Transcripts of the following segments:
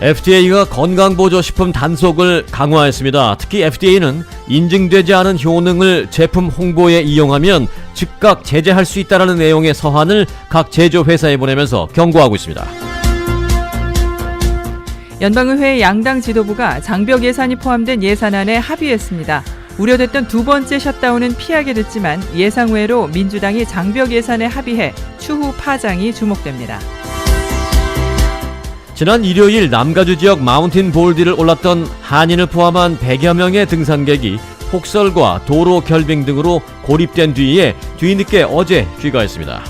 FDA가 건강보조식품 단속을 강화했습니다. 특히 FDA는 인증되지 않은 효능을 제품 홍보에 이용하면 즉각 제재할 수 있다는 내용의 서한을 각 제조회사에 보내면서 경고하고 있습니다. 연방의회 양당 지도부가 장벽 예산이 포함된 예산안에 합의했습니다. 우려됐던 두 번째 셧다운은 피하게 됐지만 예상외로 민주당이 장벽 예산에 합의해 추후 파장이 주목됩니다. 지난 일요일 남가주 지역 마운틴 볼디를 올랐던 한인을 포함한 100여 명의 등산객이 폭설과 도로 결빙 등으로 고립된 뒤에 뒤늦게 어제 귀가했습니다.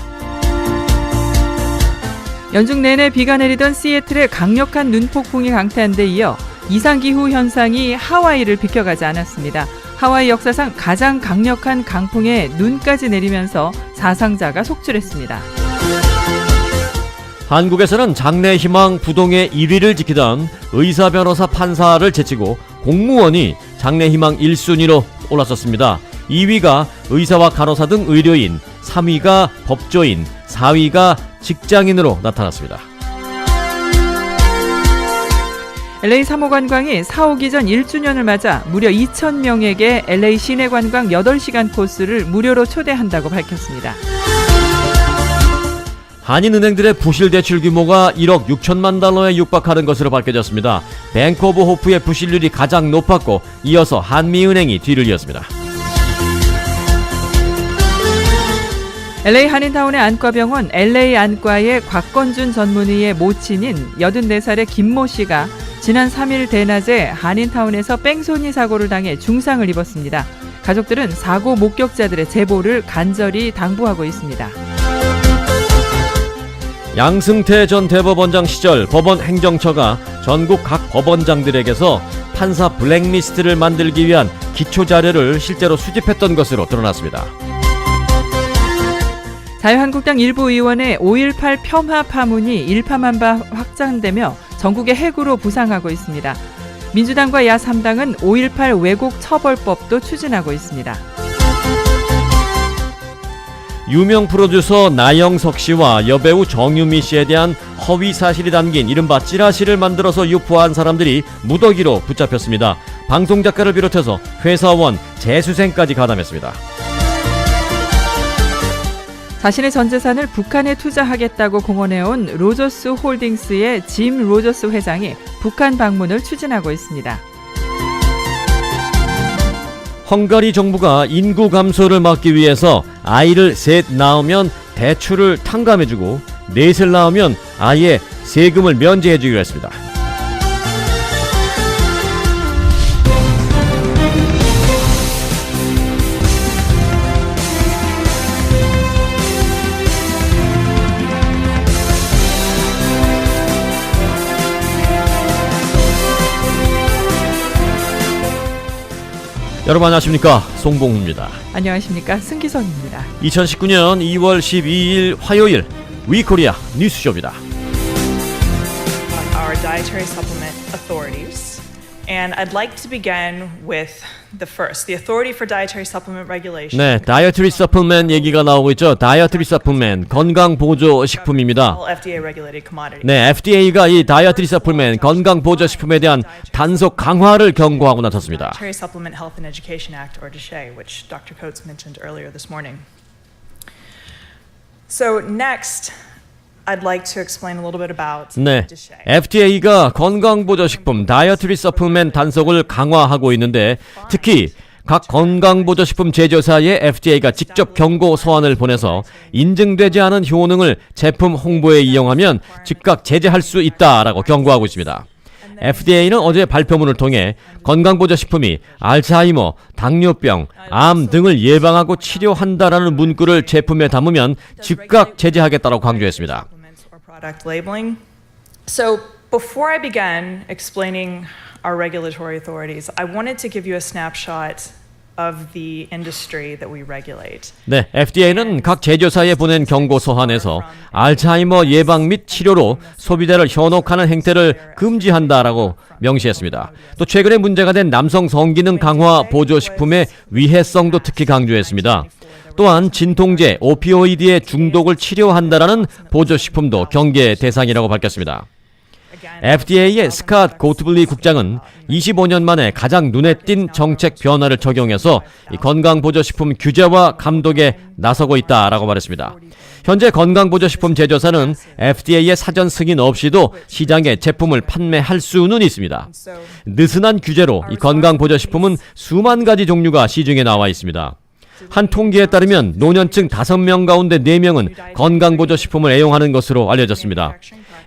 연중 내내 비가 내리던 시애틀에 강력한 눈폭풍이 강타한 데 이어 이상기후 현상이 하와이를 비켜가지 않았습니다. 하와이 역사상 가장 강력한 강풍에 눈까지 내리면서 사상자가 속출했습니다. 한국에서는 장래희망 부동의 1위를 지키던 의사, 변호사, 판사를 제치고 공무원이 장래희망 1순위로 올랐었습니다. 2위가 의사와 간호사 등 의료인, 3위가 법조인, 4위가 직장인으로 나타났습니다. LA 3호 관광이 사오기 전 1주년을 맞아 무려 2,000명에게 LA 시내 관광 8시간 코스를 무료로 초대한다고 밝혔습니다. 한인은행들의 부실 대출 규모가 1억 6천만 달러에 육박하는 것으로 밝혀졌습니다. 뱅크 오브 호프의 부실률이 가장 높았고 이어서 한미은행이 뒤를 이었습니다. LA 한인타운의 안과병원 LA 안과의 곽건준 전문의의 모친인 84살의 김모 씨가 지난 3일 대낮에 한인타운에서 뺑소니 사고를 당해 중상을 입었습니다. 가족들은 사고 목격자들의 제보를 간절히 당부하고 있습니다. 양승태 전 대법원장 시절 법원 행정처가 전국 각 법원장들에게서 판사 블랙리스트를 만들기 위한 기초자료를 실제로 수집했던 것으로 드러났습니다. 자유한국당 일부 의원의 5.18 폄하 파문이 일파만파 확장되며 전국의 핵으로 부상하고 있습니다. 민주당과 야3당은 5.18 왜곡 처벌법도 추진하고 있습니다. 유명 프로듀서 나영석 씨와 여배우 정유미 씨에 대한 허위 사실이 담긴 이른바 찌라시를 만들어서 유포한 사람들이 무더기로 붙잡혔습니다. 방송작가를 비롯해서 회사원, 재수생까지 가담했습니다. 자신의 전 재산을 북한에 투자하겠다고 공언해온 로저스 홀딩스의 짐 로저스 회장이 북한 방문을 추진하고 있습니다. 헝가리 정부가 인구 감소를 막기 위해서 아이를 셋 낳으면 대출을 탕감해주고 넷을 낳으면 아예 세금을 면제해주기로 했습니다. 여러분 안녕하십니까, 송봉훈입니다. 안녕하십니까, 승기선입니다. 2019년 2월 12일 화요일 위코리아 뉴스쇼입니다. Our dietary supplement authorities, and I'd like to begin with the Authority for Dietary Supplement Regulation. 네, 다이어트리 서플먼트 얘기가 나오고 있죠. 다이어트리 서플먼트 건강보조식품입니다. All FDA-regulated commodities. 네, FDA가 이 다이어트리 서플먼트 건강보조식품에 대한 단속 강화를 경고하고 나섰습니다. Dietary Supplement Health and Education Act, or DSHEA, which Dr. Coates mentioned earlier this morning. So next, I'd like to explain a little bit about 네, DSHEA. FDA가 건강보조식품 다이어트리 서플먼트 단속을 강화하고 있는데 특히 각 건강보조식품 제조사에 FDA가 직접 경고 서한을 보내서 인증되지 않은 효능을 제품 홍보에 이용하면 즉각 제재할 수 있다라고 경고하고 있습니다. FDA는 어제 발표문을 통해 건강보조식품이 알츠하이머, 당뇨병, 암 등을 예방하고 치료한다라는 문구를 제품에 담으면 즉각 제재하겠다고 강조했습니다. Product labeling. So before I begin explaining our regulatory authorities, I wanted to give you a snapshot of the industry that we regulate. 네, FDA는 각 제조사에 보낸 경고 서한에서 알츠하이머 예방 및 치료로 소비자를 현혹하는 행태를 금지한다라고 명시했습니다. 또 최근에 문제가 된 남성 성기능 강화 보조식품의 위해성도 특히 강조했습니다. 또한 진통제, 오피오이드의 중독을 치료한다라는 보조식품도 경계 대상이라고 밝혔습니다. FDA의 스캇 고트블리 국장은 25년 만에 가장 눈에 띈 정책 변화를 적용해서 이 건강보조식품 규제와 감독에 나서고 있다라고 말했습니다. 현재 건강보조식품 제조사는 FDA의 사전 승인 없이도 시장에 제품을 판매할 수는 있습니다. 느슨한 규제로 이 건강보조식품은 수만 가지 종류가 시중에 나와 있습니다. 한 통계에 따르면 노년층 5명 가운데 4명은 건강보조식품을 애용하는 것으로 알려졌습니다.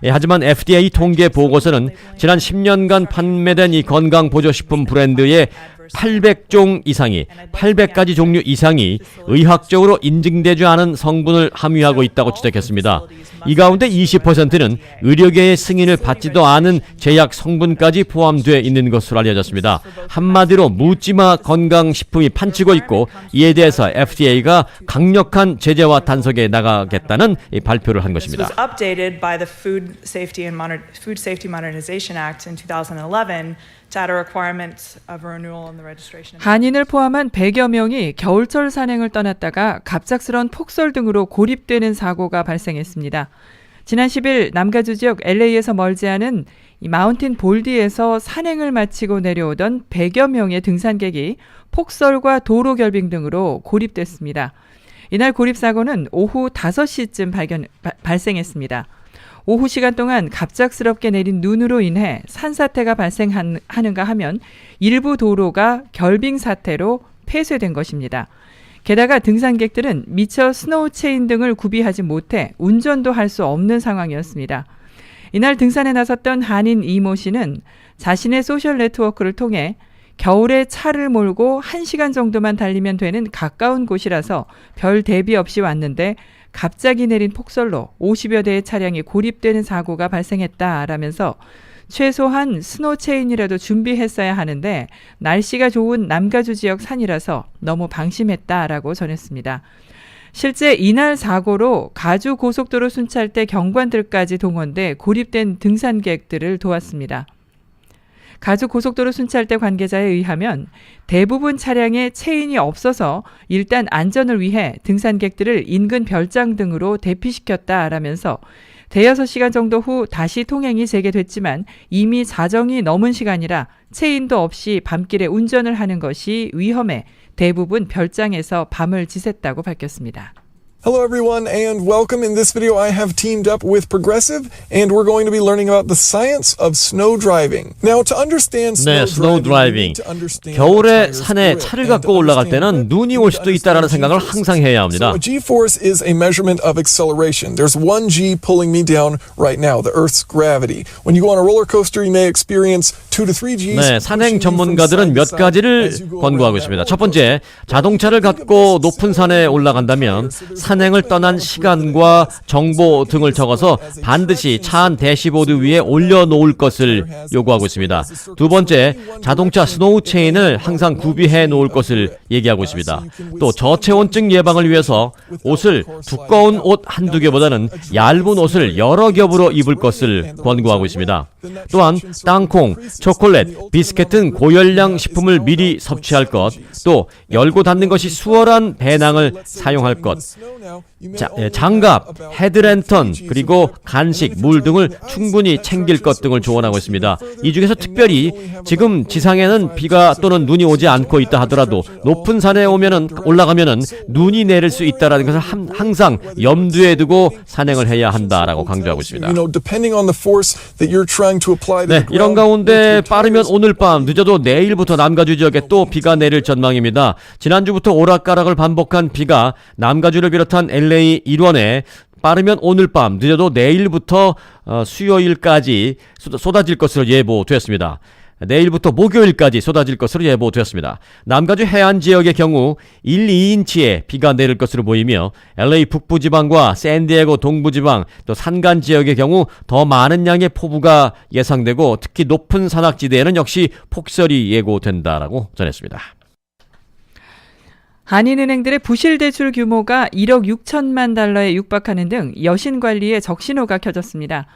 하지만 FDA 통계 보고서는 지난 10년간 판매된 이 건강보조식품 브랜드의 800종 이상이 800가지 종류 이상이 의학적으로 인증되지 않은 성분을 함유하고 있다고 지적했습니다. 이 가운데 20%는 의료계의 승인을 받지도 않은 제약 성분까지 포함되어 있는 것으로 알려졌습니다. 한마디로 묻지마 건강식품이 판치고 있고 이에 대해서 FDA가 강력한 제재와 단속에 나가겠다는 발표를 한 것입니다. This was updated by the Food Safety Modernization Act in 2011 to add a requirement of renewal in the registration. 한인을 포함한 100여 명이 겨울철 산행을 떠났다가 갑작스런 폭설 등으로 고립되는 사고가 발생했습니다. 지난 10일 남가주 지역 LA에서 멀지 않은 이 마운틴 볼디에서 산행을 마치고 내려오던 100여 명의 등산객이 폭설과 도로 결빙 등으로 고립됐습니다. 이날 고립 사고는 오후 5시쯤 발생했습니다. 오후 시간 동안 갑작스럽게 내린 눈으로 인해 산사태가 발생하는가 하면 일부 도로가 결빙 사태로 폐쇄된 것입니다. 게다가 등산객들은 미처 스노우 체인 등을 구비하지 못해 운전도 할 수 없는 상황이었습니다. 이날 등산에 나섰던 한인 이모 씨는 자신의 소셜 네트워크를 통해 겨울에 차를 몰고 1시간 정도만 달리면 되는 가까운 곳이라서 별 대비 없이 왔는데 갑자기 내린 폭설로 50여 대의 차량이 고립되는 사고가 발생했다라면서 최소한 스노체인이라도 준비했어야 하는데 날씨가 좋은 남가주 지역 산이라서 너무 방심했다라고 전했습니다. 실제 이날 사고로 가주 고속도로 순찰대 경관들까지 동원돼 고립된 등산객들을 도왔습니다. 가주 고속도로 순찰대 관계자에 의하면 대부분 차량에 체인이 없어서 일단 안전을 위해 등산객들을 인근 별장 등으로 대피시켰다라면서 대여섯 시간 정도 후 다시 통행이 재개됐지만 이미 자정이 넘은 시간이라 체인도 없이 밤길에 운전을 하는 것이 위험해 대부분 별장에서 밤을 지샜다고 밝혔습니다. Hello everyone and welcome. In this video I have teamed up with Progressive and we're going to be learning about the science of snow driving. Now to understand snow driving. 겨울에 산에 차를 갖고 올라갈 때는 눈이 올 수도 있다라는 생각을 항상 해야 합니다. So a G-force is a measurement of acceleration. There's one G pulling me down right now, the Earth's gravity. When you go on a roller coaster you may experience 2 to 3 G's. 네, 산행 전문가들은 몇 가지를 권고하고 있습니다. 첫 번째, 자동차를 갖고 높은 산에 올라간다면 산행을 떠난 시간과 정보 등을 적어서 반드시 차 안 대시보드 위에 올려놓을 것을 요구하고 있습니다. 두 번째, 자동차 스노우 체인을 항상 구비해 놓을 것을 얘기하고 있습니다. 또 저체온증 예방을 위해서 옷을 두꺼운 옷 한두 개보다는 얇은 옷을 여러 겹으로 입을 것을 권고하고 있습니다. 또한 땅콩, 초콜릿, 비스켓 등 고열량 식품을 미리 섭취할 것, 또 열고 닫는 것이 수월한 배낭을 사용할 것, 장갑, 헤드랜턴, 그리고 간식, 물 등을 충분히 챙길 것 등을 조언하고 있습니다. 이 중에서 특별히 지금 지상에는 비가 또는 눈이 오지 않고 있다 하더라도 높은 산에 올라가면은 눈이 내릴 수 있다라는 것을 항상 염두에 두고 산행을 해야 한다라고 강조하고 있습니다. 네, 이런 가운데 빠르면 오늘 밤, 늦어도 내일부터 남가주 지역에 또 비가 내릴 전망입니다. 지난주부터 오락가락을 반복한 비가 남가주를 비롯한 LA 일원에 빠르면 오늘 밤, 늦어도 내일부터 수요일까지 쏟아질 것으로 예보되었습니다. 내일부터 목요일까지 쏟아질 것으로 예보되었습니다. 남가주 해안 지역의 경우 1, 2인치의 비가 내릴 것으로 보이며 LA 북부지방과 샌디에고 동부지방 또 산간 지역의 경우 더 많은 양의 폭우가 예상되고 특히 높은 산악지대에는 역시 폭설이 예고된다라고 전했습니다. 한인은행들의 부실대출 규모가 1억 6천만 달러에 육박하는 등 여신관리에 적신호가 켜졌습니다.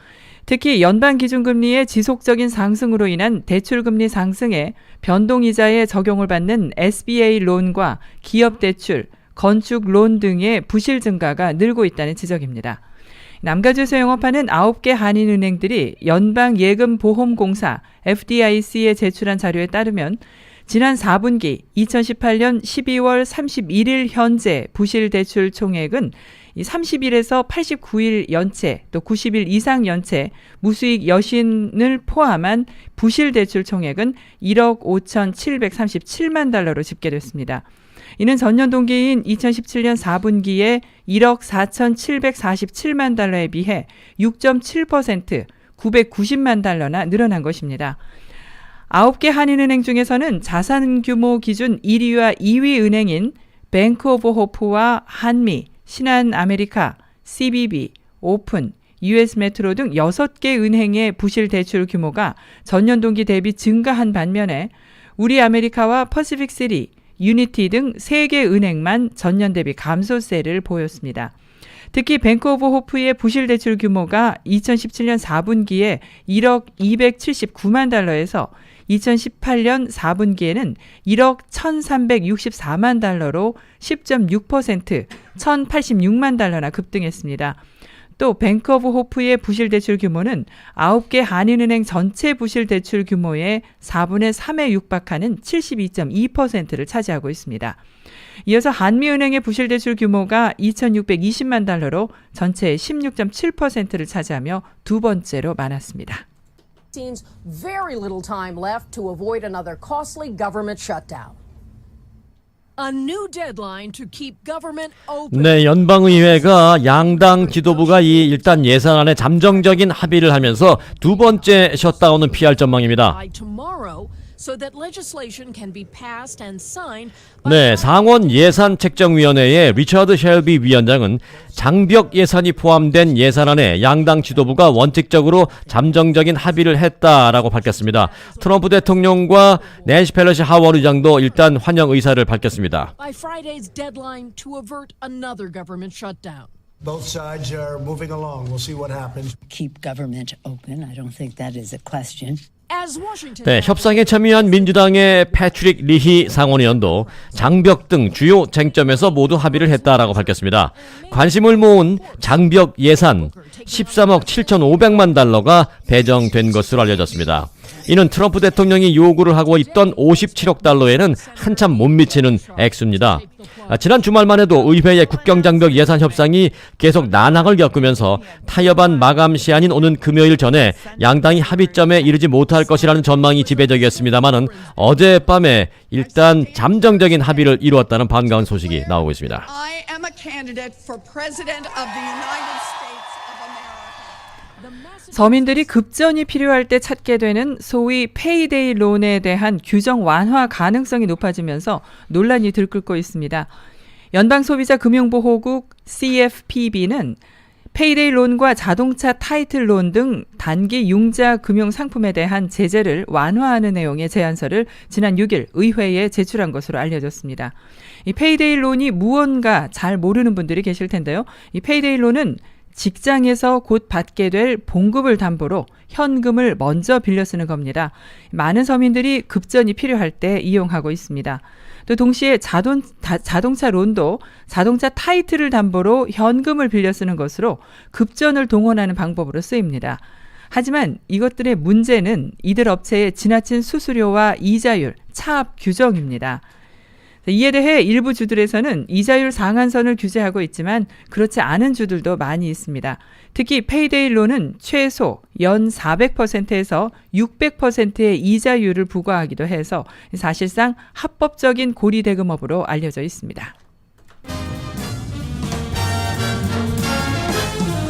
특히 연방기준금리의 지속적인 상승으로 인한 대출금리 상승에 변동이자에 적용을 받는 SBA 론과 기업대출, 건축론 등의 부실 증가가 늘고 있다는 지적입니다. 남가주에서 영업하는 9개 한인은행들이 연방예금보험공사 FDIC에 제출한 자료에 따르면 지난 4분기 2018년 12월 31일 현재 부실 대출 총액은 30일에서 89일 연체 또 90일 이상 연체 무수익 여신을 포함한 부실 대출 총액은 1억 5,737만 달러로 집계됐습니다. 이는 전년 동기인 2017년 4분기에 1억 4,747만 달러에 비해 6.7% 990만 달러나 늘어난 것입니다. 9개 한인은행 중에서는 자산 규모 기준 1위와 2위 은행인 뱅크 오브 호프와 한미, 신한아메리카, CBB, 오픈, US 메트로 등 6개 은행의 부실 대출 규모가 전년 동기 대비 증가한 반면에 우리 아메리카와 퍼시픽시티, 유니티 등 3개 은행만 전년 대비 감소세를 보였습니다. 특히 뱅크 오브 호프의 부실 대출 규모가 2017년 4분기에 1억 279만 달러에서 2018년 4분기에는 1억 1,364만 달러로 10.6% 1,086만 달러나 급등했습니다. 또 뱅크 오브 호프의 부실 대출 규모는 9개 한인은행 전체 부실 대출 규모의 4분의 3에 육박하는 72.2%를 차지하고 있습니다. 이어서 한미은행의 부실 대출 규모가 2,620만 달러로 전체의 16.7%를 차지하며 두 번째로 많았습니다. Seems very little time left to avoid another costly government shutdown. A new deadline to keep government open. 네, 연방의회가 양당 지도부가 일단 예산안에 잠정적인 합의를 하면서 두 번째 셧다운은 피할 전망입니다. By tomorrow, so that legislation can be passed and signed. by 네, 상원 예산책정위원회의 리처드 셸비 위원장은 장벽 예산이 포함된 예산안에 양당 지도부가 원칙적으로 잠정적인 합의를 했다라고 밝혔습니다. 트럼프 대통령과 낸시 펠로시 하원 의장도 일단 환영 의사를 밝혔습니다. by Friday's deadline to avert another government shutdown. Both sides are moving along. We'll see what happens. Keep government open. I don't think that is a question. As Washington 네, 협상에 참여한 민주당의 패트릭 리히 상원의원도 장벽 등 주요 쟁점에서 모두 합의를 했다라고 밝혔습니다. 관심을 모은 장벽 예산 13억 7,500만 달러가 배정된 것으로 알려졌습니다. 이는 트럼프 대통령이 요구를 하고 있던 57억 달러에는 한참 못 미치는 액수입니다. 지난 주말만 해도 의회의 국경장벽 예산 협상이 계속 난항을 겪으면서 타협안 마감 시한인 오는 금요일 전에 양당이 합의점에 이르지 못할 것이라는 전망이 지배적이었습니다만은 어젯밤에 일단 잠정적인 합의를 이루었다는 반가운 소식이 나오고 있습니다. I am a candidate for President of the United States of America. 서민들이 급전이 필요할 때 찾게 되는 소위 페이데이 론에 대한 규정 완화 가능성이 높아지면서 논란이 들끓고 있습니다. 연방소비자금융보호국 CFPB는 페이데이 론과 자동차 타이틀 론 등 단기 융자 금융 상품에 대한 제재를 완화하는 내용의 제안서를 지난 6일 의회에 제출한 것으로 알려졌습니다. 이 페이데이 론이 무언가 잘 모르는 분들이 계실 텐데요. 이 페이데이 론은 직장에서 곧 받게 될 봉급을 담보로 현금을 먼저 빌려 쓰는 겁니다. 많은 서민들이 급전이 필요할 때 이용하고 있습니다. 또 동시에 자동차 론도 자동차 타이틀을 담보로 현금을 빌려 쓰는 것으로 급전을 동원하는 방법으로 쓰입니다. 하지만 이것들의 문제는 이들 업체의 지나친 수수료와 이자율, 차압 규정입니다. 이에 대해 일부 주들에서는 이자율 상한선을 규제하고 있지만 그렇지 않은 주들도 많이 있습니다. 특히 페이데이 론은 최소 연 400%에서 600%의 이자율을 부과하기도 해서 사실상 합법적인 고리대금업으로 알려져 있습니다.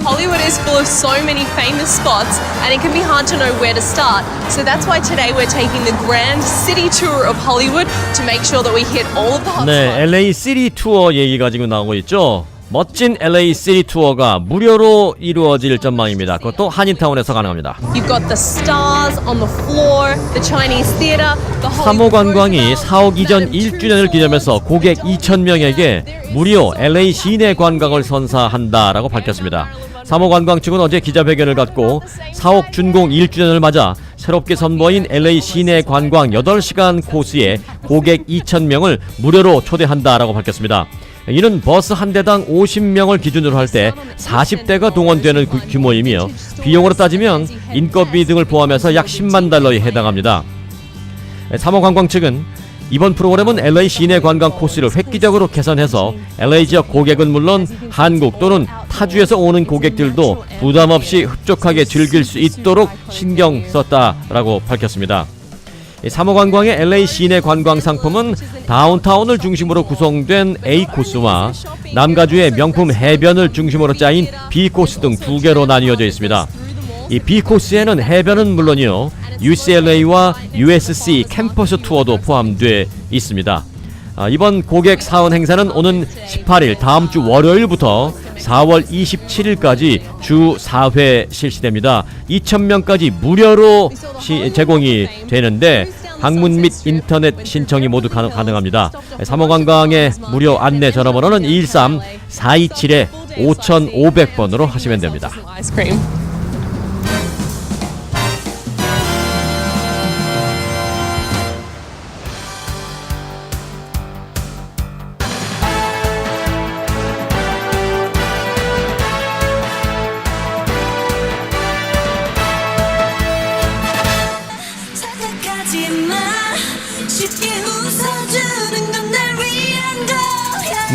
Hollywood is full of so many famous spots and it can be hard to know where to start. So that's why today we're taking the grand city tour of Hollywood to make sure that we hit all of the hot 네, spots. LA 시티 투어 얘기가 지금 나오고 있죠. 멋진 LA 시티 투어가 무료로 이루어질 전망입니다. 그것도 한인타운에서 가능합니다. You've got the stars on the floor, the Chinese theater, the Hollywood 사모관광이 Roosevelt, 사옥 이전 Madame 1주년을 기념해서 고객 2,000명에게 무료 LA 시내 관광을 선사한다라고 밝혔습니다. 사모관광 측은 어제 기자회견을 갖고 사옥 준공 1주년을 맞아 새롭게 선보인 LA 시내 관광 8시간 코스에 고객 2,000명을 무료로 초대한다라고 밝혔습니다. 이는 버스 한 대당 50명을 기준으로 할 때 40대가 동원되는 규모이며 비용으로 따지면 인건비 등을 포함해서 약 10만 달러에 해당합니다. 3호 관광 측은 이번 프로그램은 LA 시내 관광 코스를 획기적으로 개선해서 LA 지역 고객은 물론 한국 또는 타주에서 오는 고객들도 부담 없이 흡족하게 즐길 수 있도록 신경 썼다라고 밝혔습니다. 3호 관광의 LA 시내 관광 상품은 다운타운을 중심으로 구성된 A 코스와 남가주의 명품 해변을 중심으로 짜인 B 코스 등 두 개로 나뉘어져 있습니다. 이 B 코스에는 해변은 물론이요, UCLA와 USC 캠퍼스 투어도 포함되어 있습니다. 이번 고객 사원 행사는 오는 18일 다음 주 월요일부터 4월 27일까지 주 4회 실시됩니다. 2,000명까지 무료로 제공이 되는데 방문 및 인터넷 신청이 모두 가능합니다. 3호 관광의 무료 안내 전화번호는 213-427-5500번으로 하시면 됩니다.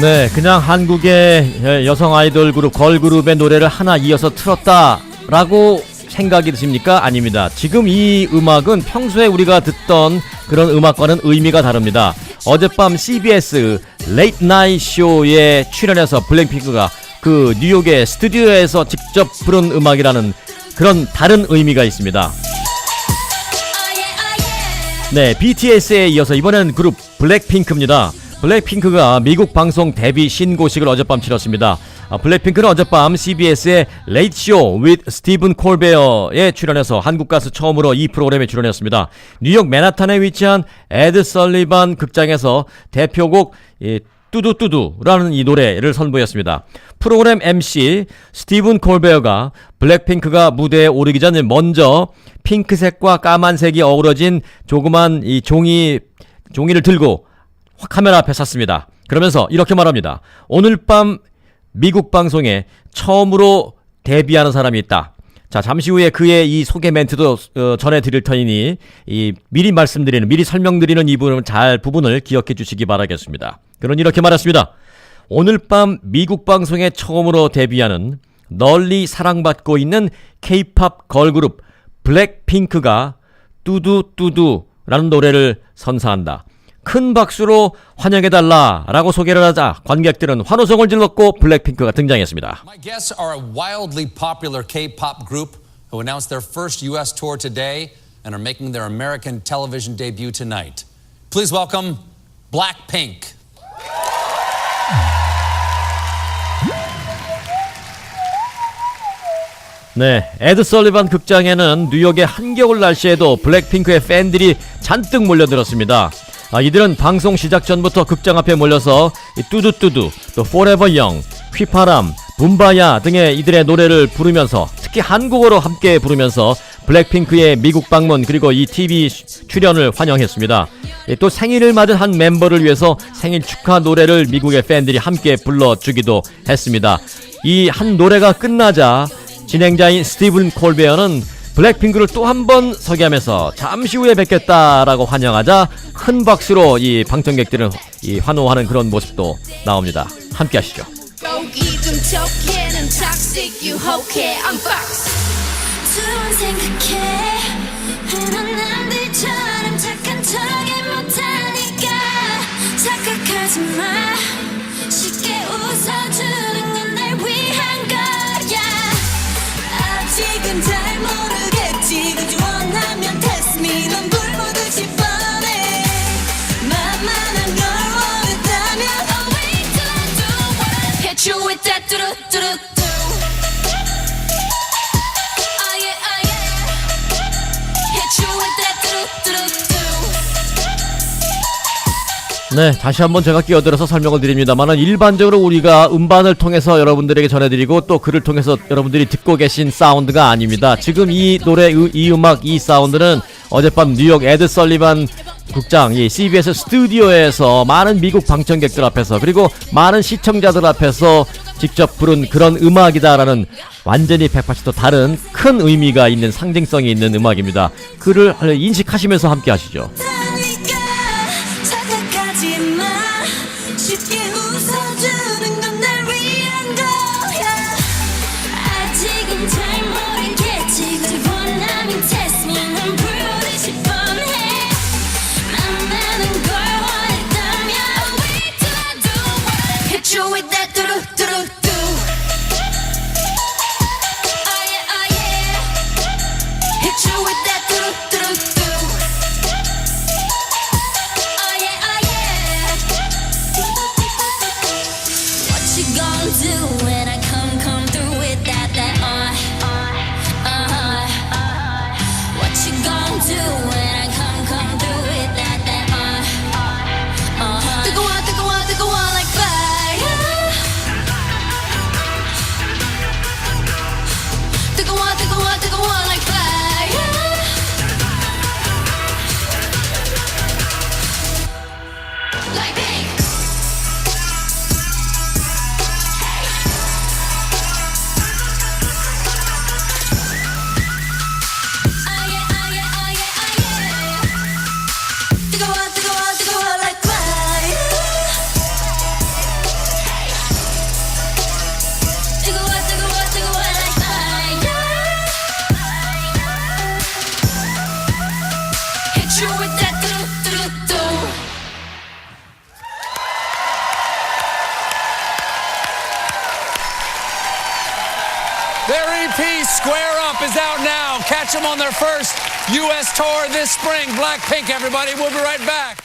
네, 그냥 한국의 여성 아이돌 그룹 걸그룹의 노래를 하나 이어서 틀었다라고 생각이 드십니까? 아닙니다. 지금 이 음악은 평소에 우리가 듣던 그런 음악과는 의미가 다릅니다. 어젯밤 CBS 레이트 나잇 쇼에 출연해서 블랙핑크가 그 뉴욕의 스튜디오에서 직접 부른 음악이라는 그런 다른 의미가 있습니다. 네, BTS에 이어서 이번엔 그룹 블랙핑크입니다. 블랙핑크가 미국 방송 데뷔 신고식을 어젯밤 치렀습니다. 블랙핑크는 어젯밤 CBS의 Late Show with Stephen Colbert에 출연해서 한국 가수 처음으로 이 프로그램에 출연했습니다. 뉴욕 맨하탄에 위치한 에드 설리반 극장에서 대표곡 뚜두뚜두라는 이 노래를 선보였습니다. 프로그램 MC 스티븐 콜베어가 블랙핑크가 무대에 오르기 전에 먼저 핑크색과 까만색이 어우러진 조그만 이 종이를 들고 카메라 앞에 섰습니다. 그러면서 이렇게 말합니다. 오늘 밤 미국 방송에 처음으로 데뷔하는 사람이 있다. 자, 잠시 후에 그의 이 소개 멘트도 전해드릴 터이니 미리 설명드리는 이 부분을 기억해 주시기 바라겠습니다. 그는 이렇게 말했습니다. 오늘 밤 미국 방송에 처음으로 데뷔하는 널리 사랑받고 있는 K-POP 걸그룹 블랙핑크가 뚜두뚜두라는 노래를 선사한다. 큰 박수로 환영해달라 라고 소개를 하자 관객들은 환호성을 질렀고 블랙핑크가 등장했습니다. My guests are a wildly popular K-pop group who announced their first US tour today and are making their American television debut tonight. Please welcome Blackpink. 네, 에드 설리반 극장에는 뉴욕의 한겨울 날씨에도 블랙핑크의 팬들이 잔뜩 몰려들었습니다. 이들은 방송 시작 전부터 극장 앞에 몰려서 뚜두뚜두, 또 Forever Young, 휘파람, 붐바야 등의 이들의 노래를 부르면서 특히 한국어로 함께 부르면서 블랙핑크의 미국 방문 그리고 이 TV 출연을 환영했습니다. 또 생일을 맞은 한 멤버를 위해서 생일 축하 노래를 미국의 팬들이 함께 불러주기도 했습니다. 이 한 노래가 끝나자 진행자인 스티븐 콜베어는 블랙핑크를 또 한 번 소개하면서 잠시 후에 뵙겠다라고 환영하자 큰 박수로 이 방청객들은 이 환호하는 그런 모습도 나옵니다. 함께 하시죠. 지금 잘 모르겠지 그저 원하면 test me 넌 불보듯이 뻔해 만만한 걸 원했다면 I'll wait till I do what hit you with that 뚜루뚜루뚜 Oh yeah oh yeah hit you with that 뚜루뚜루뚜 네, 다시 한번 제가 끼어들어서 설명을 드립니다만은 일반적으로 우리가 음반을 통해서 여러분들에게 전해드리고 또 글을 통해서 여러분들이 듣고 계신 사운드가 아닙니다. 지금 이 노래, 이 음악, 이 사운드는 어젯밤 뉴욕 에드 설리반 국장, 이 CBS 스튜디오에서 많은 미국 방청객들 앞에서 그리고 많은 시청자들 앞에서 직접 부른 그런 음악이다라는 완전히 180도 다른 큰 의미가 있는 상징성이 있는 음악입니다. 그를 인식하시면서 함께 하시죠. 착각하지 마. 쉽게 웃어주는 건 날 위한 거야. 아직은 잘 모르겠지. 그저 원하면 test me. 넌 부르듯이 뻔해. 만나는 걸 원했다면 Wait till I do. Hit you with that do-do-do-do. Oh yeah, oh yeah. Hit you with that do-do-do-do. Oh yeah, oh yeah. What you gonna do when I come through with that What you gonna do when I come through with that 뜨거워 like fire. 뜨거워 like fire. Like me. Oh yeah, oh yeah, oh yeah, oh yeah. 뜨거워 like fire. 뜨거워 like fire. Hit you with that do-do-do-do. Their EP, Square Up, is out now. Catch them on their first U.S. tour this spring. Blackpink, everybody. We'll be right back.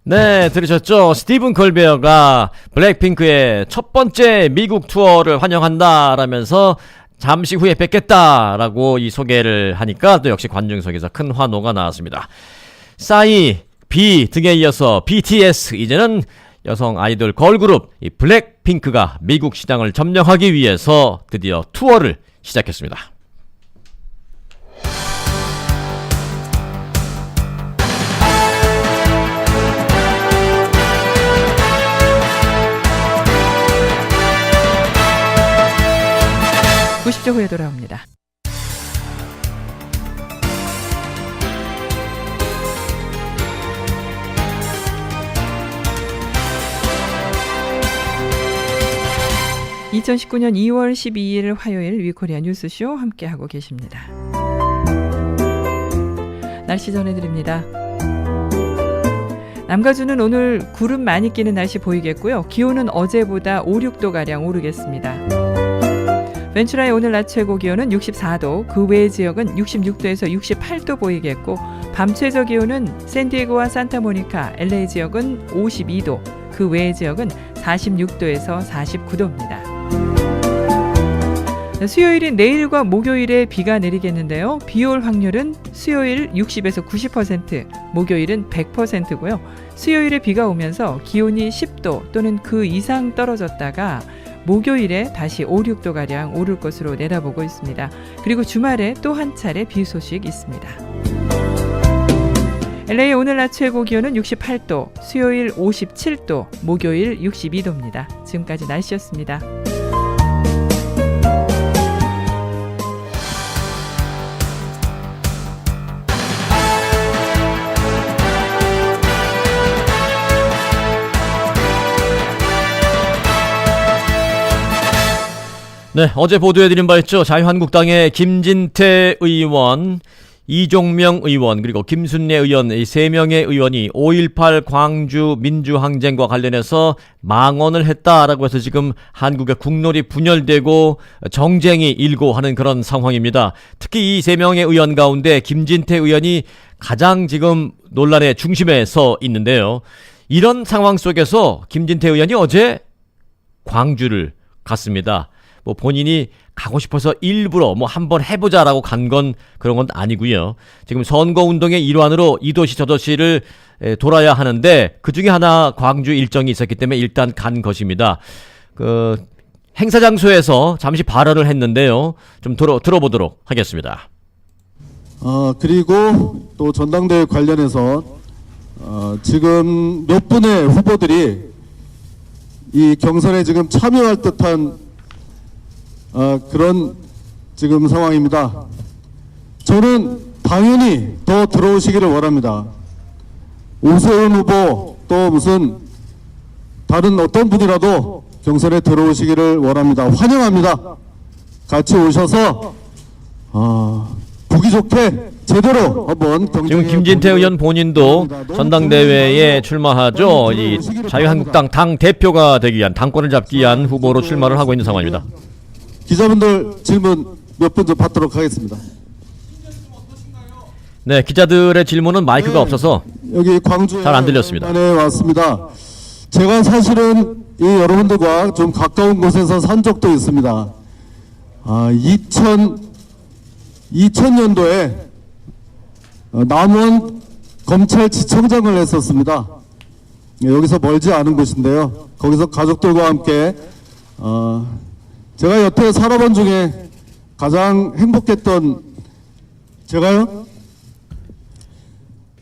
네, 들으셨죠? 스티븐 콜베어가 블랙핑크의 첫 번째 미국 투어를 환영한다라면서 잠시 후에 뵙겠다라고 이 소개를 하니까 또 역시 관중석에서 큰 환호가 나왔습니다. 싸이, 비 등에 이어서 BTS, 이제는 여성 아이돌 걸그룹 이 블랙핑크가 미국 시장을 점령하기 위해서 드디어 투어를 시작했습니다. (90초) 후에 돌아옵니다. (2019년 2월 12일) 화요일 위코리아 뉴스쇼 함께하고 계십니다. 날씨 전해드립니다. 남가주는 오늘 구름 많이 끼는 날씨 보이겠고요. 기온은 어제보다 5, 6도가량 오르겠습니다. 벤츄라의 오늘 낮 최고 기온은 64도, 그 외의 지역은 66도에서 68도 보이겠고, 밤 최저 기온은 샌디에고와 산타모니카, LA 지역은 52도, 그 외의 지역은 46도에서 49도입니다. 수요일인 내일과 목요일에 비가 내리겠는데요. 비 올 확률은 수요일 60에서 90%, 목요일은 100%고요. 수요일에 비가 오면서 기온이 10도 또는 그 이상 떨어졌다가 목요일에 다시 5, 6도가량 오를 것으로 내다보고 있습니다. 그리고 주말에 또 한 차례 비 소식 있습니다. LA 오늘 낮 최고 기온은 68도, 수요일 57도, 목요일 62도입니다. 지금까지 날씨였습니다. 네, 어제 보도해드린 바 있죠. 자유한국당의 김진태 의원, 이종명 의원, 그리고 김순례 의원, 이 3명의 의원이 5.18 광주 민주항쟁과 관련해서 망언을 했다라고 해서 지금 한국의 국론이 분열되고 정쟁이 일고 하는 그런 상황입니다. 특히 이 3명의 의원 가운데 김진태 의원이 가장 지금 논란의 중심에 서 있는데요. 이런 상황 속에서 김진태 의원이 어제 광주를 갔습니다. 뭐 본인이 가고 싶어서 일부러 뭐 한번 해보자라고 간 건 그런 건 아니고요. 지금 선거운동의 일환으로 이 도시 저 도시를 돌아야 하는데 그중에 하나 광주 일정이 있었기 때문에 일단 간 것입니다. 그 행사 장소에서 잠시 발언을 했는데요. 좀 들어보도록 하겠습니다. 그리고 또 전당대회 관련해서 지금 몇 분의 후보들이 이 경선에 지금 참여할 듯한 그런 지금 상황입니다. 저는 당연히 더 들어오시기를 원합니다. 오세훈 후보 또 무슨 다른 어떤 분이라도 경선에 들어오시기를 원합니다. 환영합니다. 같이 오셔서 보기 좋게 제대로 한번 지금 김진태 의원 본인도 전당대회에 출마하죠. 이 자유한국당 당 대표가 되기 위한 당권을 잡기 위한 후보로 출마를 하고 있는 상황입니다. 기자분들 질문 몇 분 좀 받도록 하겠습니다. 네, 기자들의 질문은 마이크가 없어서 여기 광주 잘 안 들렸습니다. 왔습니다. 제가 사실은 이 여러분들과 좀 가까운 곳에서 산 적도 있습니다. 2000년도에 남원 검찰지청장을 했었습니다. 여기서 멀지 않은 곳인데요. 거기서 가족들과 함께 제가 여태 살아본 중에 가장 행복했던 제가요?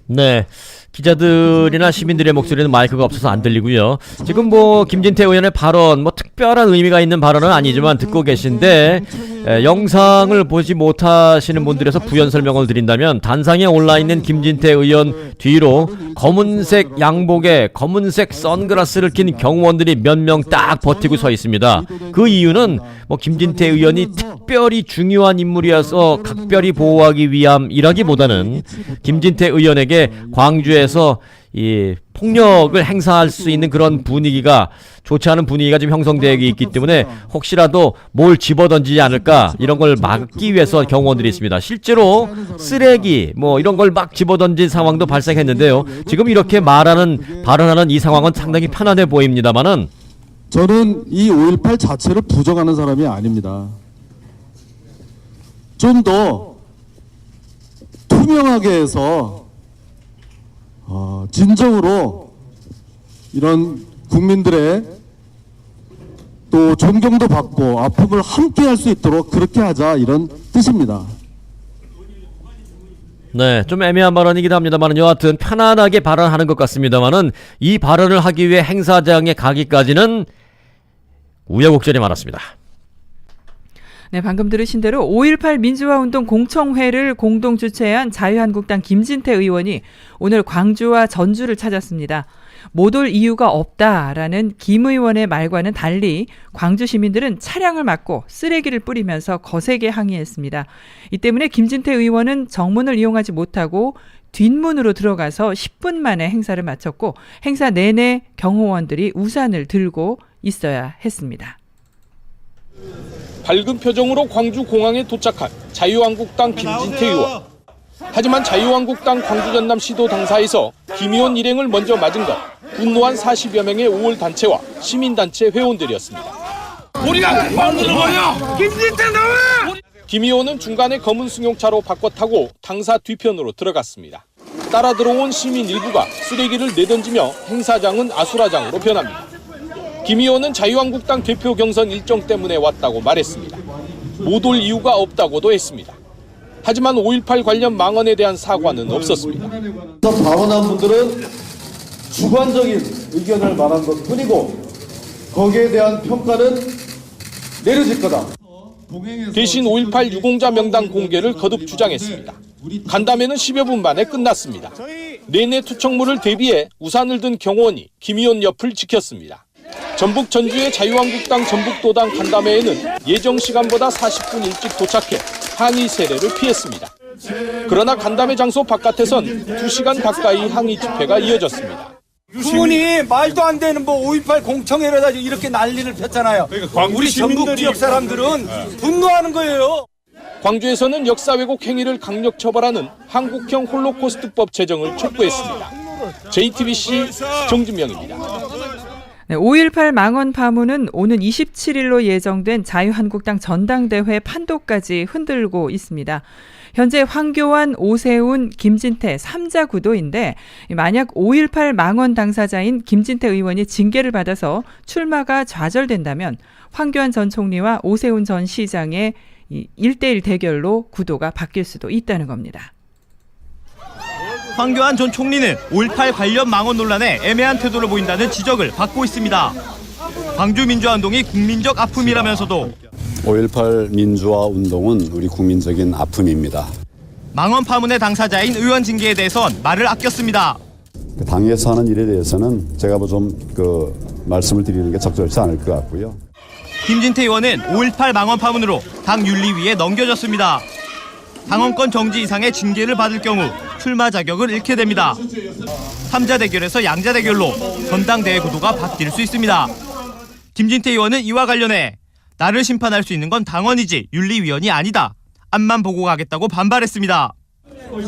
네. 기자들이나 시민들의 목소리는 마이크가 없어서 안 들리고요. 지금 뭐 김진태 의원의 발언, 뭐 특별한 의미가 있는 발언은 아니지만 듣고 계신데 영상을 보지 못하시는 분들에서 부연 설명을 드린다면 단상에 올라있는 김진태 의원 뒤로 검은색 양복에 검은색 선글라스를 낀 경호원들이 몇 명 딱 버티고 서 있습니다. 그 이유는 뭐 김진태 의원이 특별히 중요한 인물이어서 각별히 보호하기 위함이라기보다는 김진태 의원에게 광주에서 이 폭력을 행사할 수 있는 그런 분위기가 좋지 않은 분위기가 지금 형성되어 있기 때문에 혹시라도 뭘 집어던지지 않을까 이런 걸 막기 위해서 경호원들이 있습니다. 실제로 쓰레기 뭐 이런 걸 막 집어던진 상황도 발생했는데요. 지금 이렇게 발언하는 이 상황은 상당히 편안해 보입니다만은 저는 이 5.18 자체를 부정하는 사람이 아닙니다. 좀 더 투명하게 해서 진정으로 이런 국민들의 또 존경도 받고 아픔을 함께 할 수 있도록 그렇게 하자 이런 뜻입니다. 네, 좀 애매한 발언이기도 합니다만 여하튼 편안하게 발언하는 것 같습니다만은 이 발언을 하기 위해 행사장에 가기까지는 우여곡절이 많았습니다. 네, 방금 들으신 대로 5.18 민주화운동 공청회를 공동 주최한 자유한국당 김진태 의원이 오늘 광주와 전주를 찾았습니다. 못 올 이유가 없다라는 김 의원의 말과는 달리 광주 시민들은 차량을 막고 쓰레기를 뿌리면서 거세게 항의했습니다. 이 때문에 김진태 의원은 정문을 이용하지 못하고 뒷문으로 들어가서 10분 만에 행사를 마쳤고 행사 내내 경호원들이 우산을 들고 있어야 했습니다. 밝은 표정으로 광주 공항에 도착한 자유한국당 김진태 의원. 하지만 자유한국당 광주 전남 시도 당사에서 김 의원 일행을 먼저 맞은 건 분노한 40여 명의 5월 단체와 시민단체 회원들이었습니다. 우리가 금방 들어가요. 김진태 나와! 김 의원은 중간에 검은 승용차로 바꿔 타고 당사 뒤편으로 들어갔습니다. 따라 들어온 시민 일부가 쓰레기를 내던지며 행사장은 아수라장으로 변합니다. 김 의원은 자유한국당 대표 경선 일정 때문에 왔다고 말했습니다. 못 올 이유가 없다고도 했습니다. 하지만 5.18 관련 망언에 대한 사과는 없었습니다. 발언한 분들은 주관적인 의견을 말한 것뿐이고 거기에 대한 평가는 내려질 거다. 대신 5.18 유공자 명단 공개를 거듭 주장했습니다. 간담회는 10여 분 만에 끝났습니다. 내내 투척물을 대비해 우산을 든 경호원이 김 의원 옆을 지켰습니다. 전북 전주의 자유한국당 전북도당 간담회에는 예정 시간보다 40분 일찍 도착해 항의 세례를 피했습니다. 그러나 간담회 장소 바깥에선 2시간 가까이 항의 집회가 이어졌습니다. 그분이 말도 안 되는 뭐 5.18 공청회를 해가지고 이렇게 난리를 폈잖아요. 그러니까 우리 전북 지역 사람들은 분노하는 거예요. 광주에서는 역사 왜곡 행위를 강력 처벌하는 한국형 홀로코스트법 제정을 촉구했습니다. JTBC 정진명입니다. 네, 5.18 망언 파문은 오는 27일로 예정된 자유한국당 전당대회 판도까지 흔들고 있습니다. 현재 황교안, 오세훈, 김진태 3자 구도인데 만약 5.18 망언 당사자인 김진태 의원이 징계를 받아서 출마가 좌절된다면 황교안 전 총리와 오세훈 전 시장의 1대1 대결로 구도가 바뀔 수도 있다는 겁니다. 황교안 전 총리는 5.18 관련 망언 논란에 애매한 태도를 보인다는 지적을 받고 있습니다. 광주민주화운동이 국민적 아픔이라면서도 5.18 민주화 운동은 우리 국민적인 아픔입니다. 망언 파문의 당사자인 의원 징계에 대해선 말을 아꼈습니다. 당에서 하는 일에 대해서는 제가 좀 말씀을 드리는 게 적절치 않을 것 같고요. 김진태 의원은 5.18 망언 파문으로 당 윤리위에 넘겨졌습니다. 당원권 정지 이상의 징계를 받을 경우 출마 자격을 잃게 됩니다. 3자 대결에서 양자 대결로 전당대회 구도가 바뀔 수 있습니다. 김진태 의원은 이와 관련해 나를 심판할 수 있는 건 당원이지 윤리위원이 아니다. 앞만 보고 가겠다고 반발했습니다.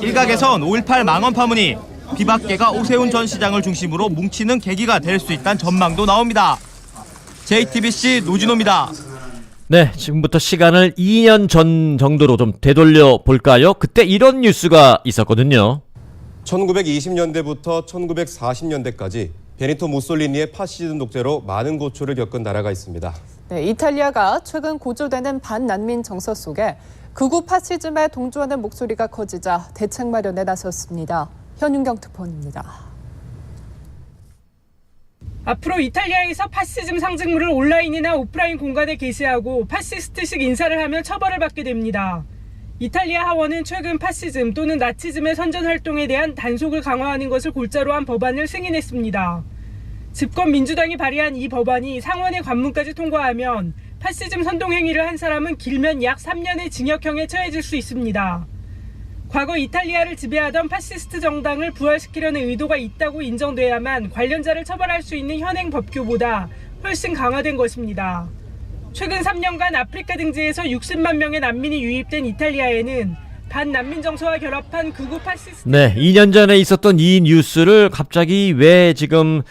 일각에선 5.18 망언 파문이 비박계가 오세훈 전 시장을 중심으로 뭉치는 계기가 될 수 있다는 전망도 나옵니다. JTBC 노진호입니다. 네, 지금부터 시간을 2년 전 정도로 좀 되돌려 볼까요? 그때 이런 뉴스가 있었거든요. 1920년대부터 1940년대까지 베니토 무솔리니의 파시즘 독재로 많은 고초를 겪은 나라가 있습니다. 네, 이탈리아가 최근 고조되는 반난민 정서 속에 극우 파시즘에 동조하는 목소리가 커지자 대책 마련에 나섰습니다. 현윤경 특파원입니다. 앞으로 이탈리아에서 파시즘 상징물을 온라인이나 오프라인 공간에 게시하고 파시스트식 인사를 하면 처벌을 받게 됩니다. 이탈리아 하원은 최근 파시즘 또는 나치즘의 선전 활동에 대한 단속을 강화하는 것을 골자로 한 법안을 승인했습니다. 집권 민주당이 발의한 이 법안이 상원의 관문까지 통과하면 파시즘 선동 행위를 한 사람은 길면 약 3년의 징역형에 처해질 수 있습니다. 과거 이탈리아를 지배하던 파시스트 정당을 부활시키려는 의도가 있다고 인정돼야만 관련자를 처벌할 수 있는 현행 법규보다 훨씬 강화된 것입니다. 최근 3년간 아프리카 등지에서 60만 명의 난민이 유입된 이탈리아에는 반난민 정서와 결합한 극우 파시스트... 네, 2년 전에 있었던 이 뉴스를 갑자기 왜 지금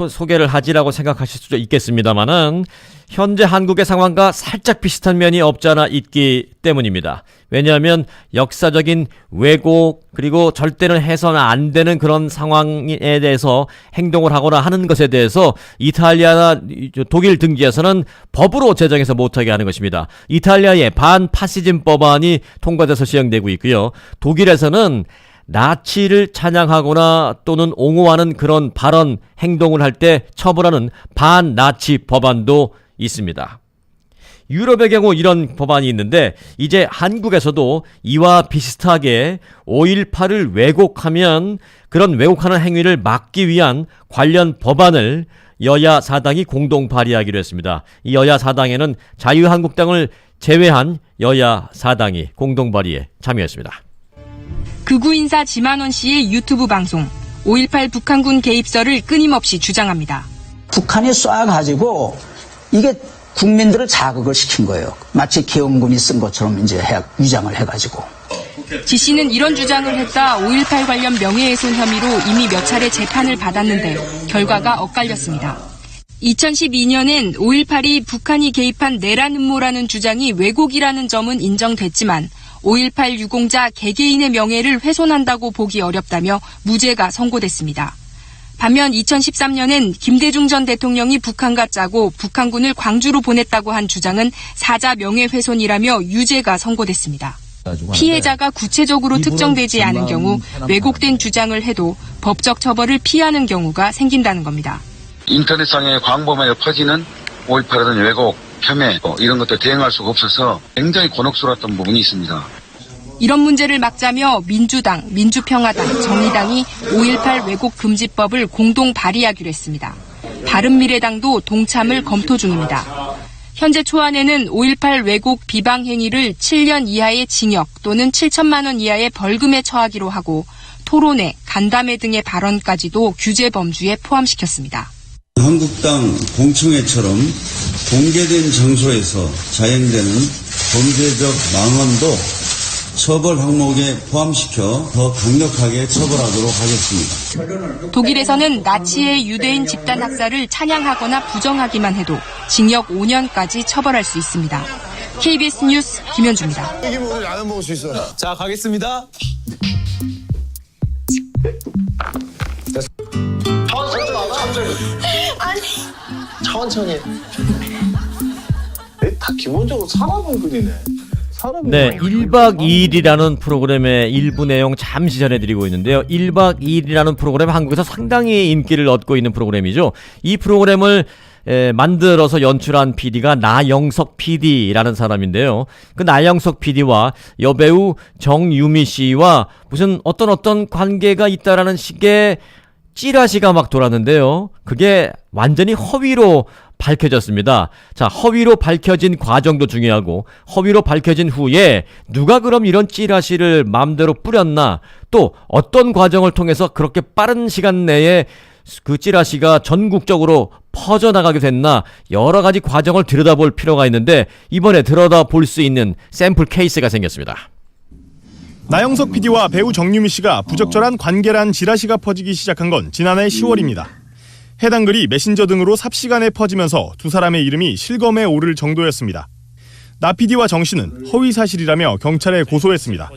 소개를 하지라고 생각하실 수도 있겠습니다만은 현재 한국의 상황과 살짝 비슷한 면이 없지 않아 있기 때문입니다. 왜냐하면 역사적인 왜곡 그리고 절대는 해서는 안 되는 그런 상황에 대해서 행동을 하거나 하는 것에 대해서 이탈리아나 독일 등지에서는 법으로 제정해서 못하게 하는 것입니다. 이탈리아의 반파시즘 법안이 통과돼서 시행되고 있고요. 독일에서는 나치를 찬양하거나 또는 옹호하는 그런 발언, 행동을 할 때 처벌하는 반나치 법안도 있습니다. 유럽의 경우 이런 법안이 있는데 이제 한국에서도 이와 비슷하게 5.18을 왜곡하면 그런 왜곡하는 행위를 막기 위한 관련 법안을 여야 4당이 공동 발의하기로 했습니다. 이 여야 4당에는 자유한국당을 제외한 여야 4당이 공동 발의에 참여했습니다. 극우 인사 지만원 씨의 유튜브 방송 5.18 북한군 개입설을 끊임없이 주장합니다. 북한이 쏴가지고 이게 국민들을 자극을 시킨 거예요. 마치 계엄군이 쓴 것처럼 이제 위장을 해가지고. 지 씨는 이런 주장을 했다 5.18 관련 명예훼손 혐의로 이미 몇 차례 재판을 받았는데 결과가 엇갈렸습니다. 2012년엔 5.18이 북한이 개입한 내란 음모라는 주장이 왜곡이라는 점은 인정됐지만 5.18 유공자 개개인의 명예를 훼손한다고 보기 어렵다며 무죄가 선고됐습니다. 반면 2013년엔 김대중 전 대통령이 북한과 짜고 북한군을 광주로 보냈다고 한 주장은 사자 명예훼손이라며 유죄가 선고됐습니다. 피해자가 구체적으로 특정되지 않은 경우 왜곡된 주장을 해도 법적 처벌을 피하는 경우가 생긴다는 겁니다. 인터넷상의 광범위하게 퍼지는 5.18이라는 왜곡, 폄훼 이런 것들 대응할 수가 없어서 굉장히 곤혹스러웠던 부분이 있습니다. 이런 문제를 막자며 민주당, 민주평화당, 정의당이 5.18 왜곡 금지법을 공동 발의하기로 했습니다. 바른미래당도 동참을 검토 중입니다. 현재 초안에는 5.18 왜곡 비방 행위를 7년 이하의 징역 또는 7천만 원 이하의 벌금에 처하기로 하고 토론회, 간담회 등의 발언까지도 규제 범주에 포함시켰습니다. 한국당 공청회처럼 공개된 장소에서 자행되는 범죄적 망언도 처벌 항목에 포함시켜 더 강력하게 처벌하도록 하겠습니다. 독일에서는 나치의 유대인 집단 학살을 찬양하거나 부정하기만 해도 징역 5년까지 처벌할 수 있습니다. KBS 뉴스 김현주입니다. 오늘 라면 먹을 수 있어요. 자, 가겠습니다. 천천히. 다 기본적으로 사람을 그리네. 네, 1박 2일이라는 프로그램의 일부 내용 잠시 전해드리고 있는데요. 1박 2일이라는 프로그램 한국에서 상당히 인기를 얻고 있는 프로그램이죠. 이 프로그램을 만들어서 연출한 PD가 나영석 PD라는 사람인데요. 그 나영석 PD와 여배우 정유미 씨와 무슨 어떤 관계가 있다라는 식의 찌라시가 막 돌았는데요. 그게 완전히 허위로 밝혀졌습니다. 자, 허위로 밝혀진 과정도 중요하고 허위로 밝혀진 후에 누가 그럼 이런 찌라시를 마음대로 뿌렸나, 또 어떤 과정을 통해서 그렇게 빠른 시간 내에 그 찌라시가 전국적으로 퍼져나가게 됐나, 여러 가지 과정을 들여다볼 필요가 있는데 이번에 들여다볼 수 있는 샘플 케이스가 생겼습니다. 나영석 PD와 배우 정유미 씨가 부적절한 관계란 찌라시가 퍼지기 시작한 건 지난해 10월입니다. 해당 글이 메신저 등으로 삽시간에 퍼지면서 두 사람의 이름이 실검에 오를 정도였습니다. 나 PD와 정 씨는 허위 사실이라며 경찰에 고소했습니다.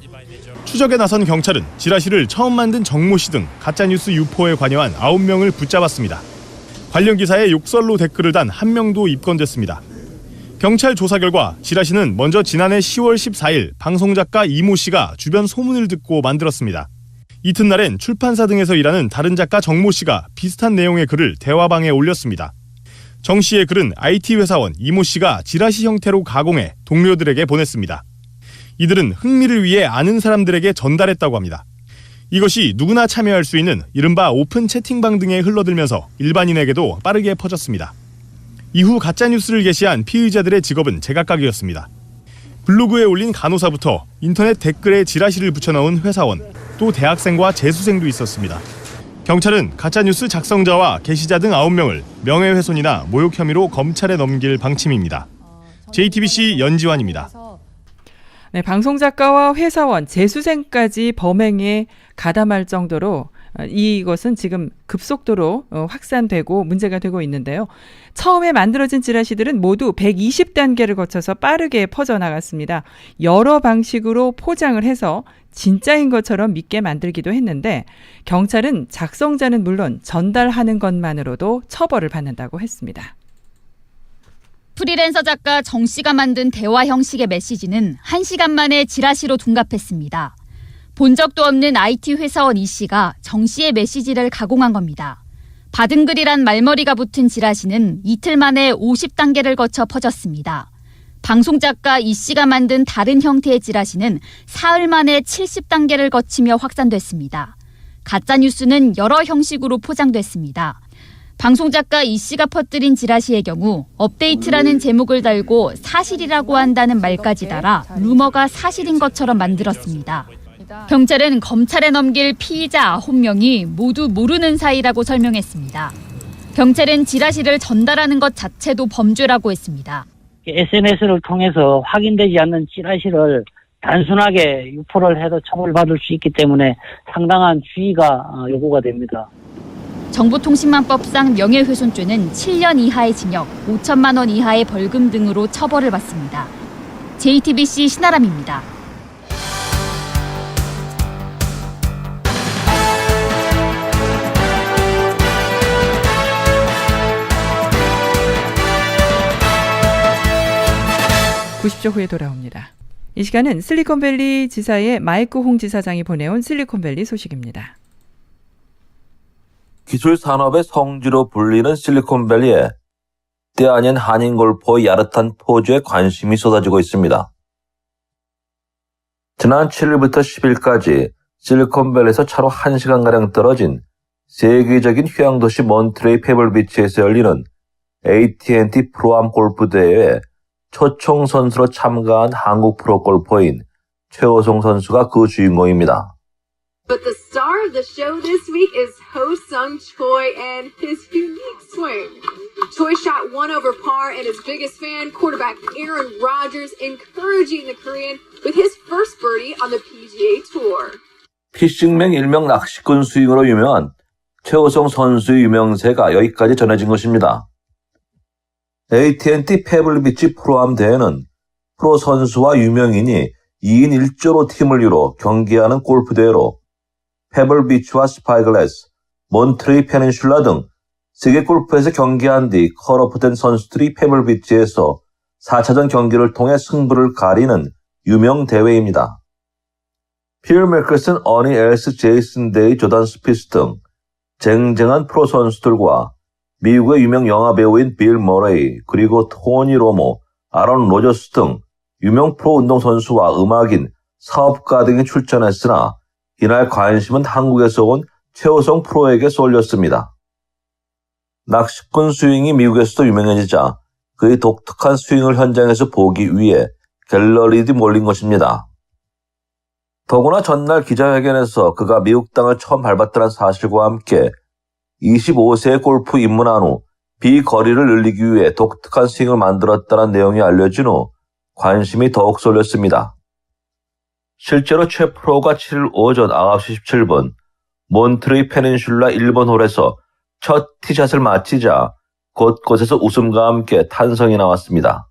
추적에 나선 경찰은 찌라시를 처음 만든 정모 씨 등 가짜뉴스 유포에 관여한 9명을 붙잡았습니다. 관련 기사에 욕설로 댓글을 단 1명도 입건됐습니다. 경찰 조사 결과 찌라시는 먼저 지난해 10월 14일 방송작가 이모 씨가 주변 소문을 듣고 만들었습니다. 이튿날엔 출판사 등에서 일하는 다른 작가 정모 씨가 비슷한 내용의 글을 대화방에 올렸습니다. 정 씨의 글은 IT 회사원 이모 씨가 찌라시 형태로 가공해 동료들에게 보냈습니다. 이들은 흥미를 위해 아는 사람들에게 전달했다고 합니다. 이것이 누구나 참여할 수 있는 이른바 오픈 채팅방 등에 흘러들면서 일반인에게도 빠르게 퍼졌습니다. 이후 가짜뉴스를 게시한 피의자들의 직업은 제각각이었습니다. 블로그에 올린 간호사부터 인터넷 댓글에 찌라시를 붙여넣은 회사원, 또 대학생과 재수생도 있었습니다. 경찰은 가짜뉴스 작성자와 게시자 등 9명을 명예훼손이나 모욕 혐의로 검찰에 넘길 방침입니다. JTBC 연지환입니다. 네, 방송작가와 회사원, 재수생까지 범행에 가담할 정도로 이것은 지금 급속도로 확산되고 문제가 되고 있는데요. 처음에 만들어진 찌라시들은 모두 120단계를 거쳐서 빠르게 퍼져나갔습니다. 여러 방식으로 포장을 해서 진짜인 것처럼 믿게 만들기도 했는데 경찰은 작성자는 물론 전달하는 것만으로도 처벌을 받는다고 했습니다. 프리랜서 작가 정 씨가 만든 대화 형식의 메시지는 1시간 만에 찌라시로 둔갑했습니다. 본 적도 없는 IT 회사원 이 씨가 정 씨의 메시지를 가공한 겁니다. 받은 글이란 말머리가 붙은 찌라시는 이틀 만에 50단계를 거쳐 퍼졌습니다. 방송작가 이 씨가 만든 다른 형태의 찌라시는 사흘 만에 70단계를 거치며 확산됐습니다. 가짜뉴스는 여러 형식으로 포장됐습니다. 방송작가 이 씨가 퍼뜨린 찌라시의 경우 업데이트라는 제목을 달고 사실이라고 한다는 말까지 달아 루머가 사실인 것처럼 만들었습니다. 경찰은 검찰에 넘길 피의자 9명이 모두 모르는 사이라고 설명했습니다. 경찰은 찌라시를 전달하는 것 자체도 범죄라고 했습니다. SNS를 통해서 확인되지 않는 찌라시를 단순하게 유포를 해도 처벌받을 수 있기 때문에 상당한 주의가 요구가 됩니다. 정보통신망법상 명예훼손죄는 7년 이하의 징역, 5천만 원 이하의 벌금 등으로 처벌을 받습니다. JTBC 신아람입니다. (90초) 후에 돌아옵니다. 이 시간은 실리콘밸리 지사의 마이크 홍 지사장이 보내온 실리콘밸리 소식입니다. 기술 산업의 성지로 불리는 실리콘밸리에 때 아닌 한인골프의 야릇한 포주에 관심이 쏟아지고 있습니다. 지난 7일부터 10일까지 실리콘밸리에서 차로 1시간가량 떨어진 세계적인 휴양도시 몬트레이 페블비치에서 열리는 AT&T 프로암 골프 대회에 초청 선수로 참가한 한국 프로골퍼인 최호성 선수가 그 주인공입니다. But the star of the show this week is Ho-Sung Choi and his unique swing. Choi shot 1 over par and his biggest fan, quarterback Aaron Rodgers, encouraging the Korean with his first birdie on the PGA Tour. 피싱맹 일명 낚시꾼 스윙으로 유명한 최호성 선수의 유명세가 여기까지 전해진 것입니다. AT&T 페블비치 프로암 대회는 프로 선수와 유명인이 2인 1조로 팀을 이뤄 경기하는 골프 대회로 페블비치와 스파이글래스, 몬트레이 페닌슐라 등 세계 골프에서 경기한 뒤 컷오프된 선수들이 페블비치에서 4차전 경기를 통해 승부를 가리는 유명 대회입니다. 필 맥클슨, 어니 엘스, 제이슨 데이, 조단 스피스 등 쟁쟁한 프로 선수들과 미국의 유명 영화 배우인 빌 머레이, 그리고 토니 로모, 아론 로저스 등 유명 프로 운동선수와 음악인, 사업가 등이 출전했으나 이날 관심은 한국에서 온 최호성 프로에게 쏠렸습니다. 낚시꾼 스윙이 미국에서도 유명해지자 그의 독특한 스윙을 현장에서 보기 위해 갤러리들이 몰린 것입니다. 더구나 전날 기자회견에서 그가 미국 땅을 처음 밟았다는 사실과 함께 25세의 골프 입문한 후 비거리를 늘리기 위해 독특한 스윙을 만들었다는 내용이 알려진 후 관심이 더욱 쏠렸습니다. 실제로 최 프로가 7일 오전 9시 17분 몬트레이 페닌슐라 1번 홀에서 첫 티샷을 마치자 곳곳에서 웃음과 함께 탄성이 나왔습니다.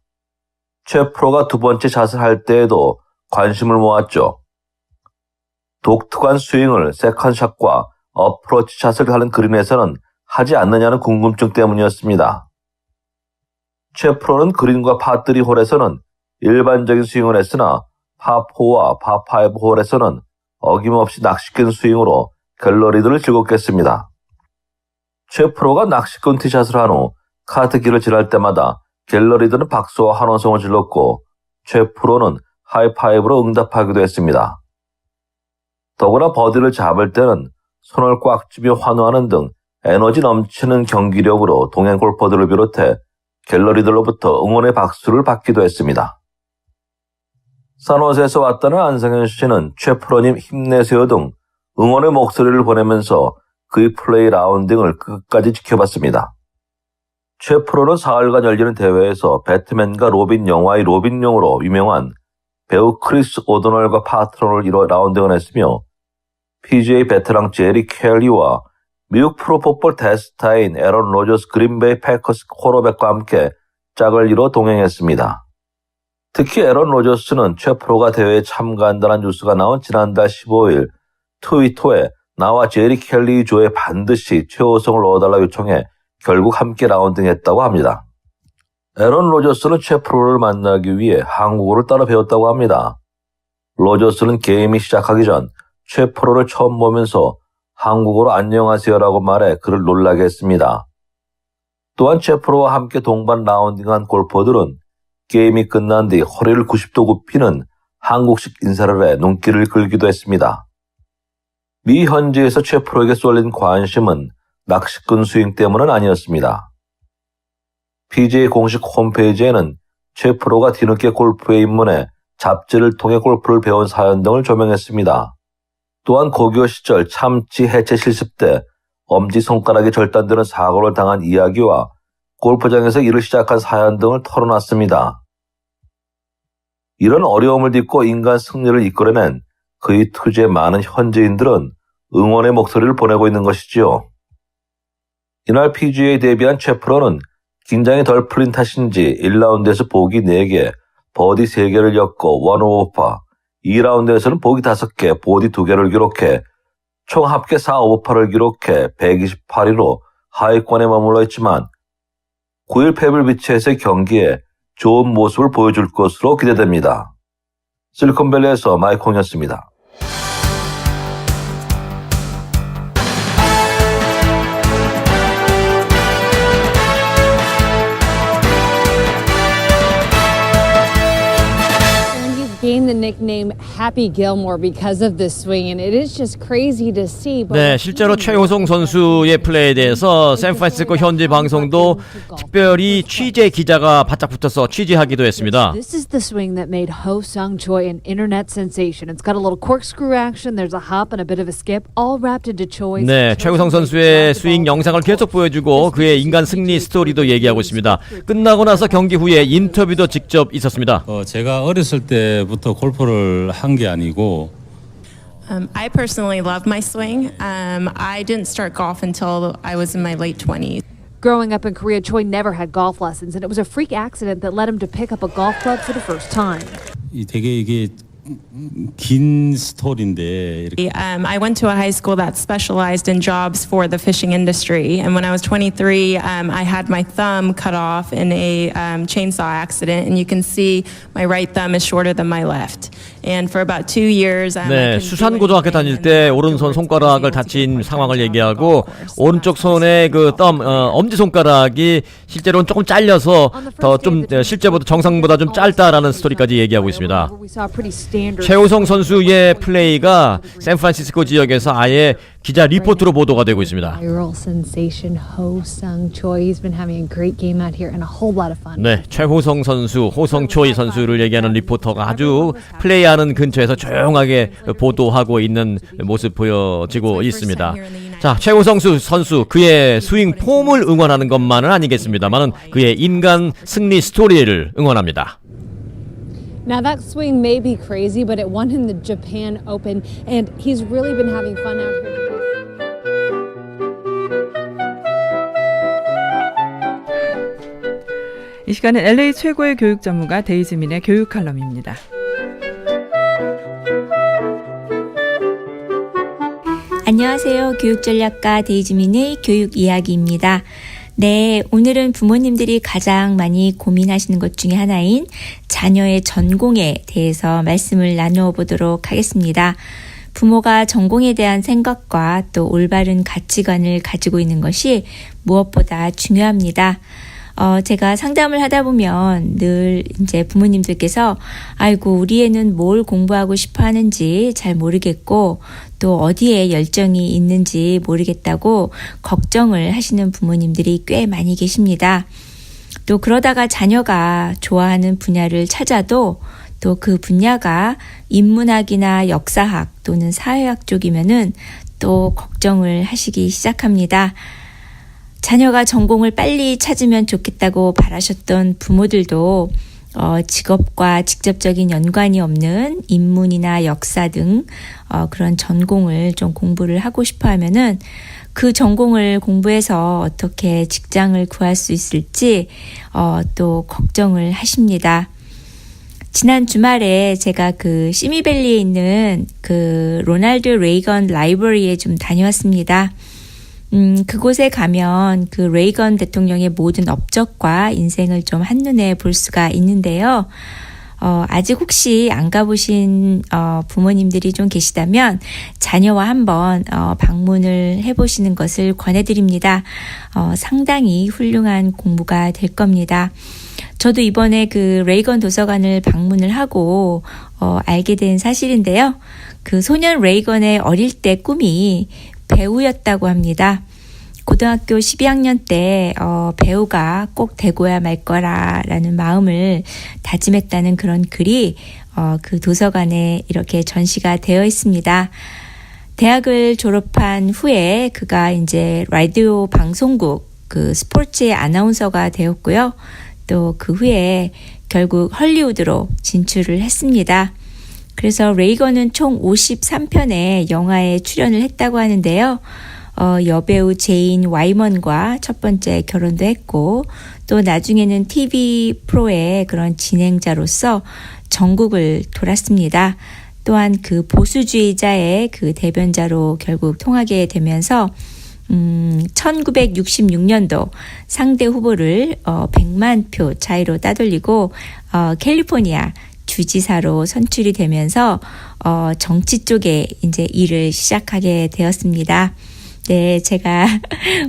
최 프로가 두 번째 샷을 할 때에도 관심을 모았죠. 독특한 스윙을 세컨샷과 어프로치 샷을 하는 그린에서는 하지 않느냐는 궁금증 때문이었습니다. 최 프로는 그린과 파3 홀에서는 일반적인 스윙을 했으나 파4와 파5 홀에서는 어김없이 낚시꾼 스윙으로 갤러리들을 즐겁게 했습니다. 최 프로가 낚시꾼 티샷을 한 후 카트길을 지날 때마다 갤러리들은 박수와 환호성을 질렀고 최 프로는 하이파이브로 응답하기도 했습니다. 더구나 버디를 잡을 때는 손을 꽉 쥐며 환호하는 등 에너지 넘치는 경기력으로 동행 골퍼들을 비롯해 갤러리들로부터 응원의 박수를 받기도 했습니다. 산호세에서 왔다는 안상현 씨는 최 프로님 힘내세요 등 응원의 목소리를 보내면서 그의 플레이 라운딩을 끝까지 지켜봤습니다. 최 프로는 사흘간 열리는 대회에서 배트맨과 로빈 영화의 로빈용으로 유명한 배우 크리스 오도널과 파트너를 이뤄 라운딩을 했으며 PGA 베테랑 제리 켈리와 미국 프로풋볼 대스타인 에런 로저스 그린베이 패커스 쿼터백과 함께 짝을 이뤄 동행했습니다. 특히 에런 로저스는 최 프로가 대회에 참가한다는 뉴스가 나온 지난달 15일 트위터에 나와 제리 켈리 조에 반드시 최호성을 넣어달라 요청해 결국 함께 라운딩했다고 합니다. 에런 로저스는 최 프로를 만나기 위해 한국어를 따라 배웠다고 합니다. 로저스는 게임이 시작하기 전 최 프로를 처음 보면서 한국어로 안녕하세요라고 말해 그를 놀라게 했습니다. 또한 최 프로와 함께 동반 라운딩한 골퍼들은 게임이 끝난 뒤 허리를 90도 굽히는 한국식 인사를 해 눈길을 끌기도 했습니다. 미 현지에서 최 프로에게 쏠린 관심은 낚시꾼 스윙 때문은 아니었습니다. PGA 공식 홈페이지에는 최 프로가 뒤늦게 골프에 입문해 잡지를 통해 골프를 배운 사연 등을 조명했습니다. 또한 고교 시절 참치 해체 실습 때 엄지손가락이 절단되는 사고를 당한 이야기와 골프장에서 일을 시작한 사연 등을 털어놨습니다. 이런 어려움을 딛고 인간 승리를 이끌어낸 그의 투지에 많은 현지인들은 응원의 목소리를 보내고 있는 것이지요. 이날 PGA에 데뷔한 최 프로는 긴장이 덜 풀린 탓인지 1라운드에서 보기 4개, 버디 3개를 엮고 원오버파, 2라운드에서는 보기 5개, 보디 2개를 기록해 총 합계 4오버파를 기록해 128위로 하위권에 머물러 있지만 9일 페블비치에서의 경기에 좋은 모습을 보여줄 것으로 기대됩니다. 실리콘밸리에서 마이크 홍이었습니다. Gained the nickname Happy Gilmore because of this swing, and it is just crazy to see. 네, 실제로 최호성 선수의 플레이에 대해서 샌프란시스코 현지 방송도 특별히 취재 기자가 바짝 붙어서 취재하기도 했습니다. This is the swing that made Ho Sung Choi an internet sensation. It's got a little corkscrew action, there's a hop and a bit of a skip, all wrapped into Choi's. 네, 최호성 선수의 스윙 영상을 계속 보여주고 그의 인간 승리 스토리도 얘기하고 있습니다. 끝나고 나서 경기 후에 인터뷰도 직접 있었습니다. 제가 어렸을 때부터 골프를 한 게 아니고 I personally love my swing. I didn't start golf until I was in my late 20s. Growing up in Korea, Choi never had golf lessons, and it was a freak accident that led him to pick up a golf club for the first time. 되게 이게 긴 스토리인데. I went to a high school that specialized in jobs for the fishing industry. And when I was 23, I had my thumb cut off in a chainsaw accident. And you can see my right thumb is shorter than my left. And for about 2 years, 네, 수산고등학교 다닐 때 오른손 손가락을 다친 상황을 얘기하고 오른쪽 손의 그 엄지손가락이 실제로는 조금 잘려서 더 좀 실제보다 정상보다 좀 짧다라는 스토리까지 얘기하고 있습니다. 최우성 선수의 플레이가 샌프란시스코 지역에서 아예 기자 리포트로 보도가 되고 있습니다. 네, 최호성 선수, 호성초이 선수를 얘기하는 리포터가 아주 플레이하는 근처에서 조용하게 보도하고 있는 모습 보여지고 있습니다. 자, 최호성 선수 그의 스윙 폼을 응원하는 것만은 아니겠습니다만은 그의 인간 승리 스토리를 응원합니다. Now that swing may be crazy, but it won him the Japan Open, and he's really been having fun out here. 이 시간은 LA 최고의 교육 전문가 데이지민의 교육 칼럼입니다. 안녕하세요. 교육전략가 데이지민의 교육 이야기입니다. 네, 오늘은 부모님들이 가장 많이 고민하시는 것 중에 하나인 자녀의 전공에 대해서 말씀을 나누어 보도록 하겠습니다. 부모가 전공에 대한 생각과 또 올바른 가치관을 가지고 있는 것이 무엇보다 중요합니다. 제가 상담을 하다 보면 늘 이제 부모님들께서 아이고 우리 애는 뭘 공부하고 싶어 하는지 잘 모르겠고 또 어디에 열정이 있는지 모르겠다고 걱정을 하시는 부모님들이 꽤 많이 계십니다. 또 그러다가 자녀가 좋아하는 분야를 찾아도 또 그 분야가 인문학이나 역사학 또는 사회학 쪽이면은 또 걱정을 하시기 시작합니다. 자녀가 전공을 빨리 찾으면 좋겠다고 바라셨던 부모들도 직업과 직접적인 연관이 없는 인문이나 역사 등 그런 전공을 좀 공부를 하고 싶어 하면은 그 전공을 공부해서 어떻게 직장을 구할 수 있을지 또 걱정을 하십니다. 지난 주말에 제가 그 시미밸리에 있는 그 로널드 레이건 라이브러리에 좀 다녀왔습니다. 그곳에 가면 그 레이건 대통령의 모든 업적과 인생을 좀 한눈에 볼 수가 있는데요. 아직 혹시 안 가보신 부모님들이 좀 계시다면 자녀와 한번 방문을 해보시는 것을 권해드립니다. 상당히 훌륭한 공부가 될 겁니다. 저도 이번에 그 레이건 도서관을 방문을 하고 알게 된 사실인데요. 그 소년 레이건의 어릴 때 꿈이 배우였다고 합니다. 고등학교 12학년 때 배우가 꼭 되고야 말 거라라는 마음을 다짐했다는 그런 글이 그 도서관에 이렇게 전시가 되어 있습니다. 대학을 졸업한 후에 그가 이제 라디오 방송국 그 스포츠의 아나운서가 되었고요. 또 그 후에 결국 헐리우드로 진출을 했습니다. 그래서 레이건은 총 53편의 영화에 출연을 했다고 하는데요. 여배우 제인 와이먼과 첫 번째 결혼도 했고 또 나중에는 TV 프로의 그런 진행자로서 전국을 돌았습니다. 또한 그 보수주의자의 그 대변자로 결국 통하게 되면서 1966년도 상대 후보를 100만 표 차이로 따돌리고 캘리포니아 주지사로 선출이 되면서 정치 쪽에 이제 일을 시작하게 되었습니다. 네, 제가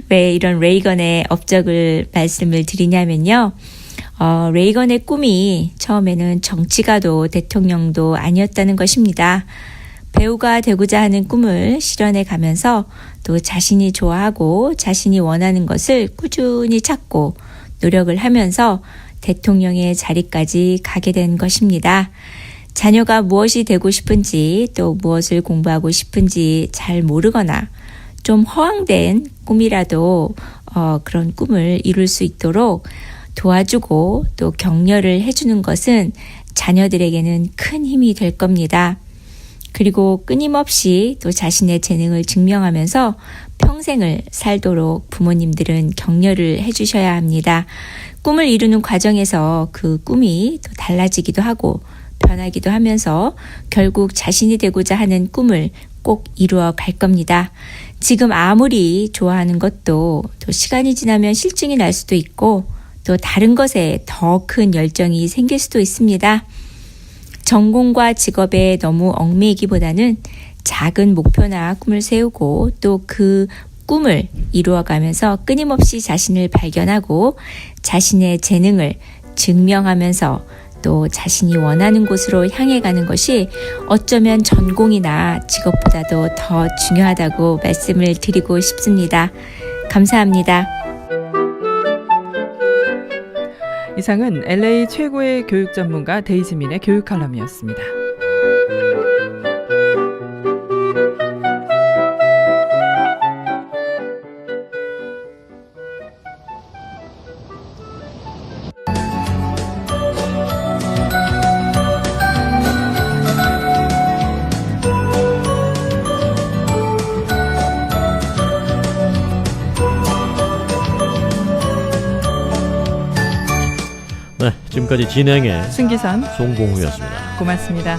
왜 이런 레이건의 업적을 말씀을 드리냐면요. 레이건의 꿈이 처음에는 정치가도 대통령도 아니었다는 것입니다. 배우가 되고자 하는 꿈을 실현해 가면서 또 자신이 좋아하고 자신이 원하는 것을 꾸준히 찾고 노력을 하면서 대통령의 자리까지 가게 된 것입니다. 자녀가 무엇이 되고 싶은지 또 무엇을 공부하고 싶은지 잘 모르거나 좀 허황된 꿈이라도 그런 꿈을 이룰 수 있도록 도와주고 또 격려를 해주는 것은 자녀들에게는 큰 힘이 될 겁니다. 그리고 끊임없이 또 자신의 재능을 증명하면서 평생을 살도록 부모님들은 격려를 해주셔야 합니다. 꿈을 이루는 과정에서 그 꿈이 또 달라지기도 하고 변하기도 하면서 결국 자신이 되고자 하는 꿈을 꼭 이루어 갈 겁니다. 지금 아무리 좋아하는 것도 또 시간이 지나면 실증이 날 수도 있고 또 다른 것에 더 큰 열정이 생길 수도 있습니다. 전공과 직업에 너무 얽매이기보다는 작은 목표나 꿈을 세우고 또 그 꿈을 이루어가면서 끊임없이 자신을 발견하고 자신의 재능을 증명하면서 또 자신이 원하는 곳으로 향해 가는 것이 어쩌면 전공이나 직업보다도 더 중요하다고 말씀을 드리고 싶습니다. 감사합니다. 이상은 LA 최고의 교육 전문가 데이지민의 교육 칼럼이었습니다. 네, 지금까지 진행의 승기선, 송봉우였습니다. 고맙습니다.